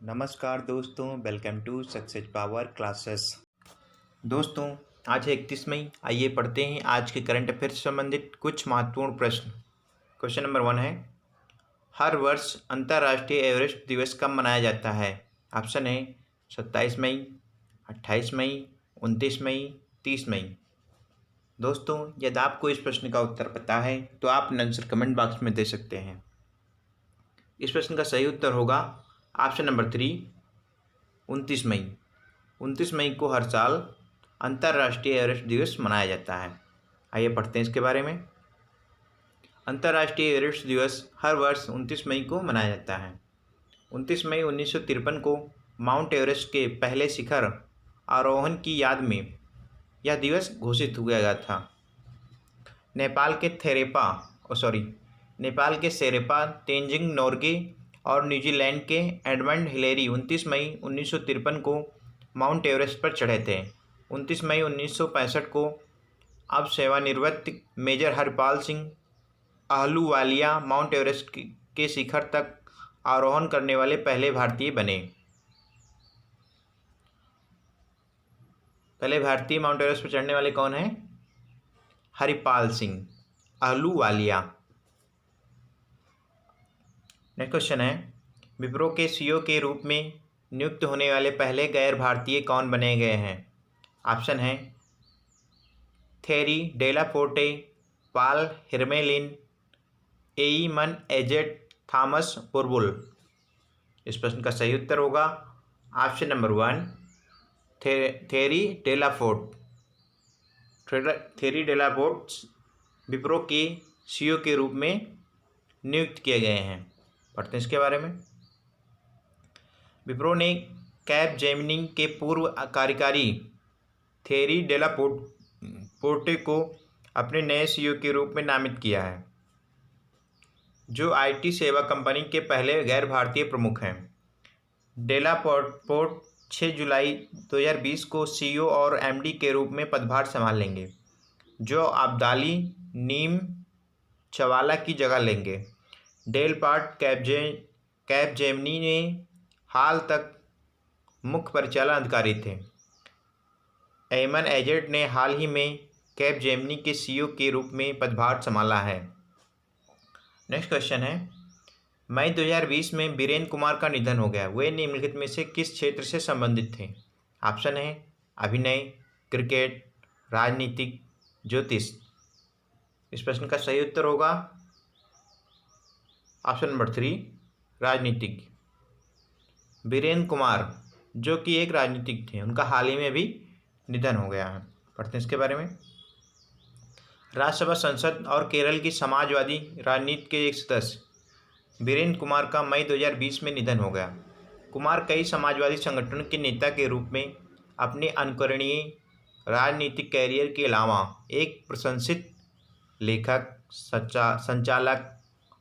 नमस्कार दोस्तों, welcome to success power classes. दोस्तों, आज है 31 मई। आइए पढ़ते हैं आज के करंट अफेयर से संबंधित कुछ महत्वपूर्ण प्रश्न। क्वेश्चन नंबर 1 है, हर वर्ष अंतर्राष्ट्रीय एवरेस्ट दिवस कब मनाया जाता है? ऑप्शन है 27 मई, 28 मई, 29 मई, 30 मई। दोस्तों, यदि आपको इस प्रश्न का उत्तर पता है तो आप आंसर कमेंट बॉक्स में दे सकते हैं। इस प्रश्न का सही उत्तर होगा ऑप्शन नंबर 3, 29 मई। 29 मई को हर साल अंतर्राष्ट्रीय एवरेस्ट दिवस मनाया जाता है। आइए पढ़ते हैं इसके बारे में। अंतर्राष्ट्रीय एवरेस्ट दिवस हर वर्ष 29 मई को मनाया जाता है। 29 मई 1953 को माउंट एवरेस्ट के पहले शिखर आरोहण की याद में यह दिवस घोषित किया गया था। नेपाल के शेरेपा तेंजिंग नोर्गे और न्यूजीलैंड के एडमंड हिलेरी 29 मई 1953 को माउंट एवरेस्ट पर चढ़े थे। 29 मई 1965 को अब सेवानिवृत्त major Harpal Singh Ahluwalia Mount Everest के शिखर तक आरोहण करने वाले पहले भारतीय बने। पहले भारतीय माउंट एवरेस्ट पर चढ़ने वाले कौन हैं? हरिपाल सिंह आहलूवालिया। नेक्स्ट क्वेश्चन है, विप्रो के सीईओ के रूप में नियुक्त होने वाले पहले गैर भारतीय कौन बने गए हैं? ऑप्शन है थेरी डेलाफोर्टे, पाल हिरमेलिन, एईमन एजेट, थॉमस बुरबुल। इस प्रश्न का सही उत्तर होगा option number 1, Thierry Delaporte. Thierry Delaporte Wipro के सीईओ के रूप में नियुक्त किए गए हैं। पढ़ते हैं इसके बारे में। विप्रो ने कैपजेमिनी के पूर्व कार्यकारी थेरी डेलापोर्टे को अपने नए सीईओ के रूप में नामित किया है, जो आईटी सेवा कंपनी के पहले गैर भारतीय प्रमुख हैं। डेलापोर्ट 6 जुलाई 2020 को सीईओ और एमडी के रूप में पदभार संभाल लेंगे, जो अब्दाली नीम चवाला की जगह लेंगे। डेलपार्ट कैपजेमिनी में हाल तक मुख्य परिचालन अधिकारी थे। एमन एजेट ने हाल ही में कैपजेमिनी के सीईओ के रूप में पदभार संभाला है। नेक्स्ट क्वेश्चन है, मई 2020 में बीरेन्द्र कुमार का निधन हो गया। वे निम्नलिखित में से किस क्षेत्र से संबंधित थे? ऑप्शन है अभिनय, क्रिकेट, राजनीतिक, ज्योतिष। इस प्रश्न का सही उत्तर होगा ऑप्शन नंबर 3, राजनीतिक। बीरेन्द्र कुमार जो कि एक राजनीतिक थे, उनका हाल ही में भी निधन हो गया है। पढ़ते हैं इसके बारे में। राज्यसभा संसद और केरल की समाजवादी राजनीति के एक सदस्य बीरेन्द्र कुमार का मई 2020 में निधन हो गया। कुमार कई समाजवादी संगठनों के नेता के रूप में अपने अनुकरणीय राजनीतिक कैरियर के अलावा एक प्रशंसित लेखक, संचालक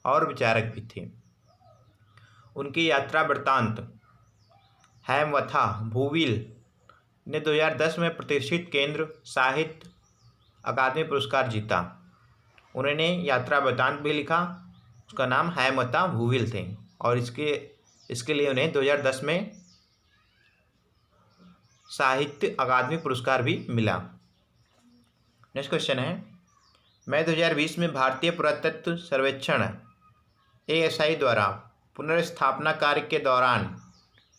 और विचारक भी थे। उनकी यात्रा वृत्तांत हेमवथा भूविल ने 2010 में प्रतिष्ठित केंद्र साहित्य अकादमी पुरस्कार जीता। उन्होंने यात्रा वृत्तांत भी लिखा, उसका नाम हेमवथा भूविल थे, और इसके लिए उन्हें 2010 में साहित्य अकादमी पुरस्कार भी मिला। नेक्स्ट क्वेश्चन है, मई 2020 में भारतीय पुरातत्व सर्वेक्षण ASI द्वारा पुनर्स्थापना कार्य के दौरान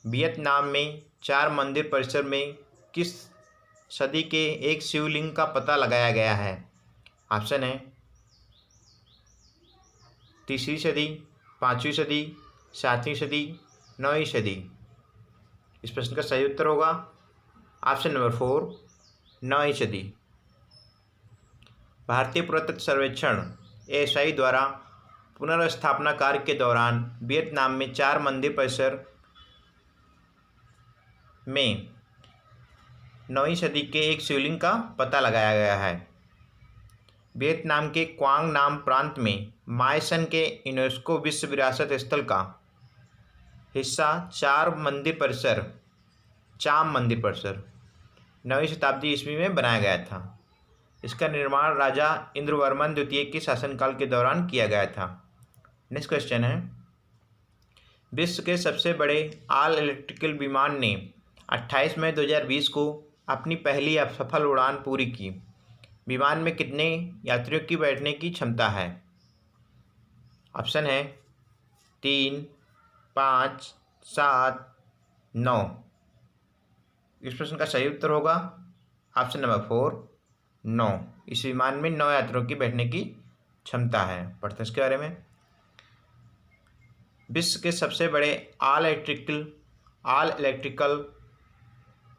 वियतनाम में 4 मंदिर परिसर में किस सदी के एक शिवलिंग का पता लगाया गया है? ऑप्शन है 3वीं सदी, 5वीं सदी, 7वीं सदी, 9वीं सदी। इस प्रश्न का सही उत्तर होगा ऑप्शन नंबर 4, 9वीं सदी। भारतीय पुरातत्व सर्वेक्षण ASI द्वारा पुनर्स्थापना कार्य के दौरान वियतनाम में 4 मंदिर परिसर में 9वीं सदी के एक शिवलिंग का पता लगाया गया है। वियतनाम के क्वांग नाम प्रांत में मायसन के यूनेस्को विश्व विरासत स्थल का हिस्सा चाम मंदिर परिसर 9वीं शताब्दी ईस्वी में बनाया गया था। इसका निर्माण राजा इंद्रवर्मन द्वितीय के शासनकाल के दौरान किया गया था। नेक्स्ट क्वेश्चन है, विश्व के सबसे बड़े ऑल इलेक्ट्रिकल विमान ने 28 मई 2020 को अपनी पहली सफल उड़ान पूरी की। विमान में कितने यात्रियों की बैठने की क्षमता है? ऑप्शन है 3, 5, 7, 9। इस प्रश्न का सही उत्तर होगा ऑप्शन नंबर 4, 9। इस विमान में 9 यात्रियों की बैठने की क्षमता है। पढ़ते हैं इसके बारे में। विश्व के सबसे बड़े ऑल इलेक्ट्रिकल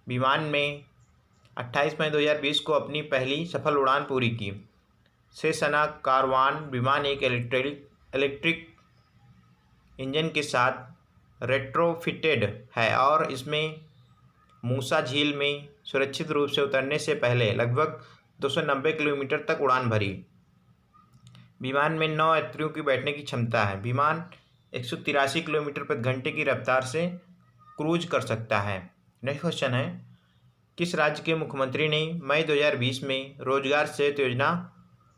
विमान में 28 मई 2020 को अपनी पहली सफल उड़ान पूरी की। सेसना कारवान विमान एक इलेक्ट्रिक इंजन के साथ रेट्रोफिटेड है और इसमें मूसा झील में सुरक्षित रूप से उतरने से पहले लगभग 290 किलोमीटर तक उड़ान भरी। विमान में 9 यात्रियों की बैठने की क्षमता है। विमान 183 किलोमीटर प्रति घंटे की रफ्तार से क्रूज कर सकता है। नेक्स्ट क्वेश्चन है, किस राज्य के मुख्यमंत्री ने मई 2020 में रोजगार सेतु योजना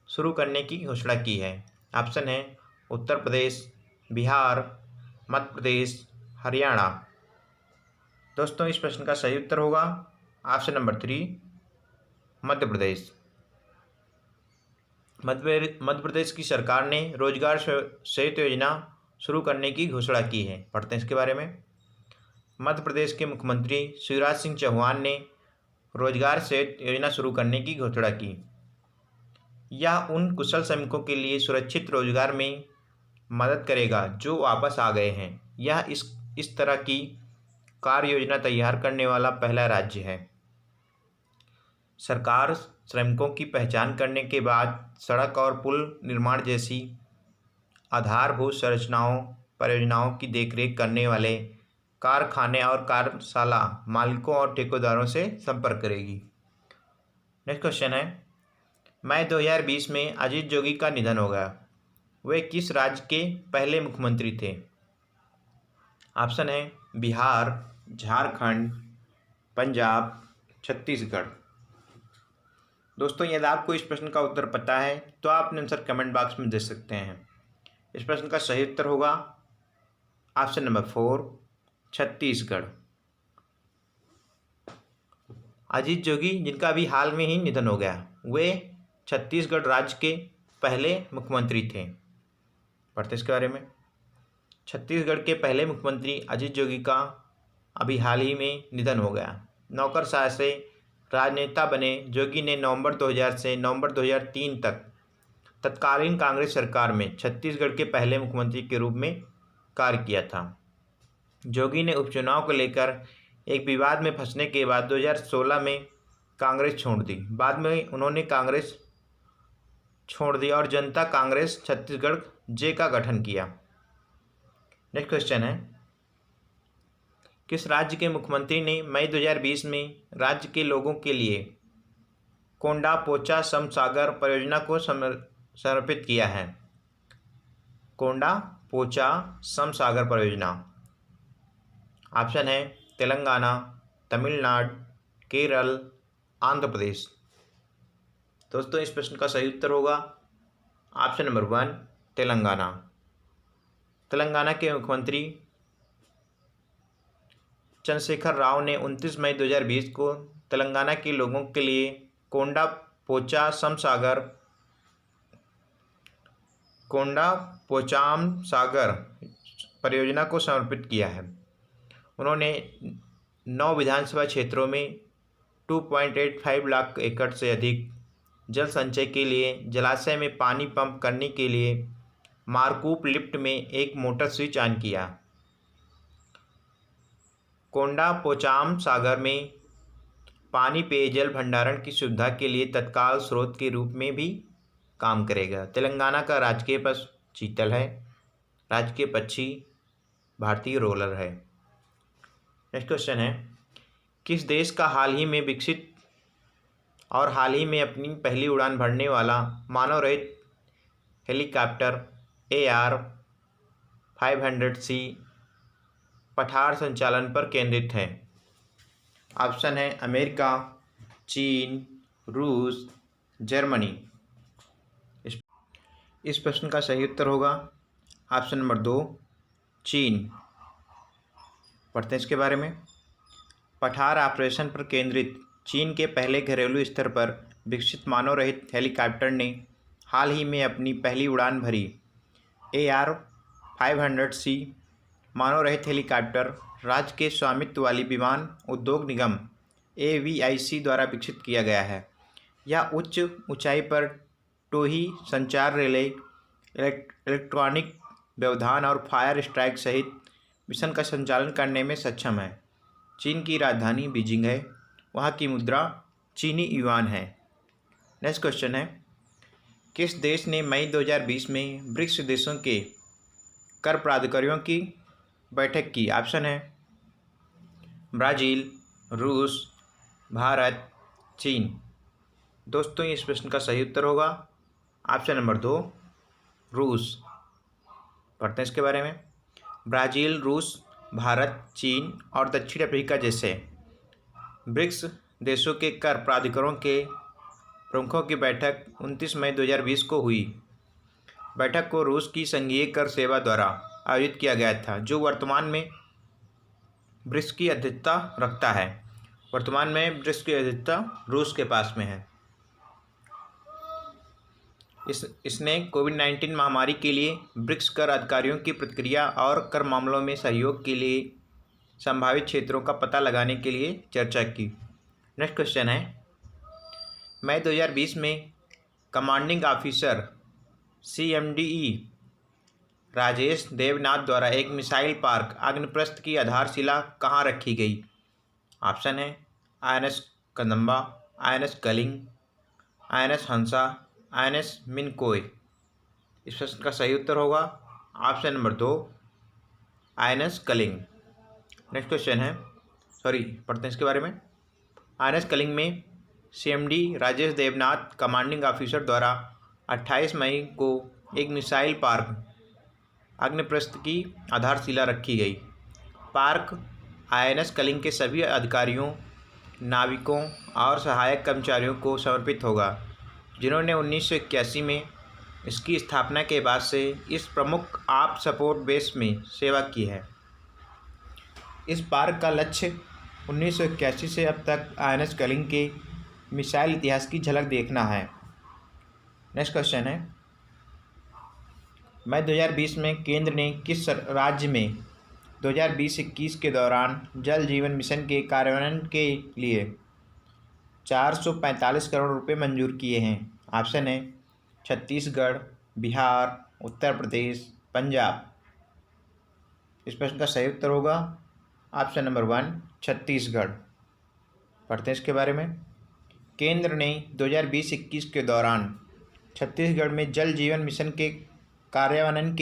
शुरू करने की घोषणा की है? ऑप्शन है उत्तर प्रदेश, बिहार, मध्य प्रदेश, हरियाणा। दोस्तों इस प्रश्न का सही उत्तर होगा ऑप्शन नंबर 3, मध्य प्रदेश। मध्य प्रदेश की सरकार ने रोजगार सेतु योजना शुरू करने की घोषणा की है। पढ़ते हैं इसके बारे में। मध्य प्रदेश के मुख्यमंत्री शिवराज सिंह चौहान ने रोजगार सेतु योजना शुरू करने की घोषणा की। यह उन कुशल श्रमिकों के लिए सुरक्षित रोजगार में मदद करेगा जो वापस आ गए हैं। यह इस तरह की कार्य योजना तैयार करने वाला पहला राज्य है। सरकार श्रमिकों की पहचान करने के बाद सड़क और पुल निर्माण जैसी आधारभूत परियोजनाओं की देखरेख करने वाले कारखाने और कार्यशाला मालिकों और ठेकेदारों से संपर्क करेगी। नेक्स्ट क्वेश्चन है, मई 2020 में अजीत जोगी का निधन हो गया। वे किस राज्य के पहले मुख्यमंत्री थे? ऑप्शन है बिहार, झारखंड, पंजाब, छत्तीसगढ़। दोस्तों यदि आपको इस प्रश्न का उत्तर पता है तो आप अपने आंसर कमेंट बॉक्स में दे सकते हैं। इस प्रश्न का सही उत्तर होगा ऑप्शन नंबर 4, छत्तीसगढ़। अजीत जोगी जिनका अभी हाल में ही निधन हो गया, वे छत्तीसगढ़ राज्य के पहले मुख्यमंत्री थे। पढ़ते इसके बारे में। छत्तीसगढ़ के पहले मुख्यमंत्री अजीत जोगी का अभी हाल ही में निधन हो गया। नौकरशाह से राजनेता बने जोगी ने नवंबर 2000 से नवंबर 2003 तक तत्कालीन कांग्रेस सरकार में छत्तीसगढ़ के पहले मुख्यमंत्री के रूप में कार्य किया था। जोगी ने उपचुनाव को लेकर एक विवाद में फंसने के बाद 2016 में कांग्रेस छोड़ दी। बाद में उन्होंने कांग्रेस छोड़ दी और जनता कांग्रेस छत्तीसगढ़ जे का गठन किया। नेक्स्ट क्वेश्चन है, किस राज्य के मुख्यमंत्री ने मई 2020 में राज्य के लोगों के लिए कोंडा पोचा समसागर परियोजना को समर्पित किया है? कोंडा पोचा समसागर परियोजना। ऑप्शन है तेलंगाना, तमिलनाडु, केरल, आंध्र प्रदेश। दोस्तों इस प्रश्न का सही उत्तर होगा ऑप्शन नंबर 1, तेलंगाना। तेलंगाना के मुख्यमंत्री चंद्रशेखर राव ने 29 मई 2020 को तेलंगाना के लोगों के लिए कोंडा पोचाम सागर परियोजना को समर्पित किया है। उन्होंने 9 विधानसभा क्षेत्रों में 2.85 लाख एकड़ से अधिक जल संचय के लिए जलाशय में पानी पंप करने के लिए मारकूप लिफ्ट में एक मोटर स्विच ऑन किया। कोंडा पोचाम सागर में पानी पेयजल भंडारण की सुविधा के लिए तत्काल स्रोत के रूप में भी काम करेगा। तेलंगाना का राजकीय पशु चीतल है। राजकीय पक्षी भारतीय रोलर है। नेक्स्ट क्वेश्चन है, किस देश का हाल ही में विकसित और हाल ही में अपनी पहली उड़ान भरने वाला मानव रहित हेलीकॉप्टर AR-500C पठार संचालन पर केंद्रित है? ऑप्शन है अमेरिका, चीन, रूस, जर्मनी। इस प्रश्न का सही उत्तर होगा ऑप्शन नंबर 2, चीन। पढ़ते हैं इसके बारे में। पठार ऑपरेशन पर केंद्रित चीन के पहले घरेलू स्तर पर विकसित मानव रहित हेलीकॉप्टर ने हाल ही में अपनी पहली उड़ान भरी। AR-500C मानव रहित हेलीकॉप्टर राज्य के स्वामित्व वाली विमान उद्योग निगम AVIC द्वारा विकसित किया गया है। यह उच्च ऊंचाई पर टोही, संचार रिले, इलेक्ट्रॉनिक व्यवधान और फायर स्ट्राइक सहित मिशन का संचालन करने में सक्षम है। चीन की राजधानी बीजिंग है। वहाँ की मुद्रा चीनी युआन है। नेक्स्ट क्वेश्चन है, किस देश ने मई 2020 में ब्रिक्स देशों के कर प्राधिकारियों की बैठक की? ऑप्शन है ब्राज़ील, रूस, भारत, चीन। दोस्तों, इस प्रश्न का सही उत्तर होगा ऑप्शन नंबर 2, रूस। पढ़ते हैं इसके बारे में। ब्राज़ील, रूस, भारत, चीन और दक्षिण अफ्रीका जैसे ब्रिक्स देशों के कर प्राधिकारों के प्रमुखों की बैठक 29 मई 2020 को हुई। बैठक को रूस की संघीय कर सेवा द्वारा आयोजित किया गया था, जो वर्तमान में ब्रिक्स की अध्यक्षता रखता है। वर्तमान में ब्रिक्स की अध्यक्षता रूस के पास में है। इसने कोविड-19 महामारी के लिए ब्रिक्स कर अधिकारियों की प्रतिक्रिया और कर मामलों में सहयोग के लिए संभावित क्षेत्रों का पता लगाने के लिए चर्चा की। नेक्स्ट क्वेश्चन है, मई 2020 में commanding officer CMDE Rajesh Devnath द्वारा एक मिसाइल पार्क अग्निप्रस्थ की आधारशिला कहाँ रखी गई? ऑप्शन है INS Kadamba, INS Kalinga, INS हंसा, INS मिनकोय। इस प्रश्न का सही उत्तर होगा option number 2, INS Kalinga. Next question है, पढ़ते हैं इसके बारे में। INS कलिंग में CMD Rajesh Devnath commanding officer द्वारा 28 मई को एक मिसाइल पार्क अग्निप्रस्थ की आधारशिला रखी गई। पार्क INS कलिंग के सभी अधिकारियों, नाविकों और सहायक कर्मचारियों को समर्पित होगा, जिन्होंने 1981 में इसकी स्थापना के बाद से इस प्रमुख आप सपोर्ट बेस में सेवा की है। इस पार्क का लक्ष्य 1981 से अब तक INS कलिंग के मिसाइल इतिहास की झलक देखना है। नेक्स्ट क्वेश्चन है, मई 2020 में केंद्र ने किस राज्य में 2020-21 के दौरान जल जीवन मिशन के कार्यान्वयन के लिए 445 करोड़ रुपए मंजूर किए हैं? ऑप्शन है छत्तीसगढ़, बिहार, उत्तर प्रदेश, पंजाब। इस प्रश्न का सही उत्तर होगा ऑप्शन नंबर 1, छत्तीसगढ़। पढ़ते हैं इसके बारे में। केंद्र ने 2020-21 के दौरान छत्तीसगढ़ में जल जीवन मिशन के कार्यान्वयन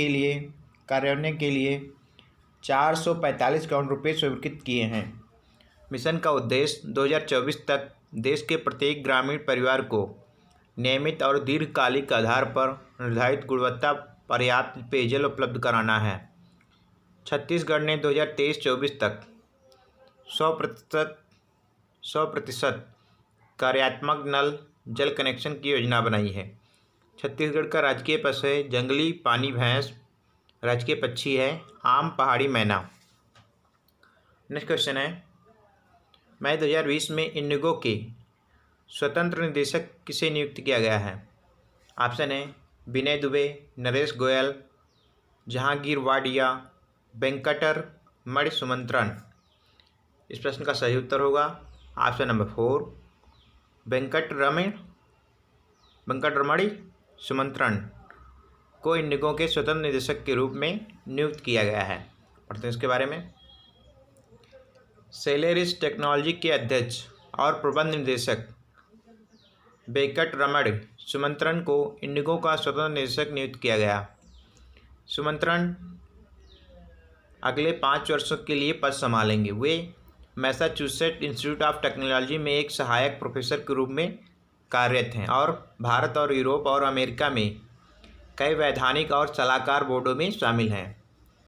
के लिए 445 करोड़ रुपये स्वीकृत किए हैं। मिशन का उद्देश्य 2024 तक देश के प्रत्येक ग्रामीण परिवार को नियमित और दीर्घकालिक आधार पर निर्धारित गुणवत्ता पर्याप्त पेयजल उपलब्ध कराना है। छत्तीसगढ़ ने 2023-24 तक 100% कार्यात्मक नल जल कनेक्शन की योजना बनाई है। छत्तीसगढ़ का राजकीय पशु है जंगली पानी भैंस, राजकीय पक्षी है आम पहाड़ी मैना। नेक्स्ट क्वेश्चन है, मई 2020 में इंडिगो के स्वतंत्र निदेशक किसे नियुक्त किया गया है? ऑप्शन है विनय दुबे, नरेश गोयल, जहांगीर वाडिया, वेंकटर मणि सुमंत्रन। इस प्रश्न का सही उत्तर होगा ऑप्शन नंबर 4, वेंकटरमणि सुमंत्रन को इंडिगो के स्वतंत्र निदेशक के रूप में नियुक्त किया गया है। पढ़ते हैं इसके बारे में। सेलेरिस टेक्नोलॉजी के अध्यक्ष और प्रबंध निदेशक वेंकटरमणि सुमंत्रन को इंडिगो का स्वतंत्र निदेशक नियुक्त किया गया। सुमंत्रन अगले 5 वर्षों के लिए पद संभालेंगे। वे मैसाचुसेट्स इंस्टीट्यूट ऑफ टेक्नोलॉजी में एक सहायक प्रोफेसर के रूप में कार्यरत हैं और भारत और यूरोप और अमेरिका में कई वैधानिक और सलाहकार बोर्डों में शामिल हैं।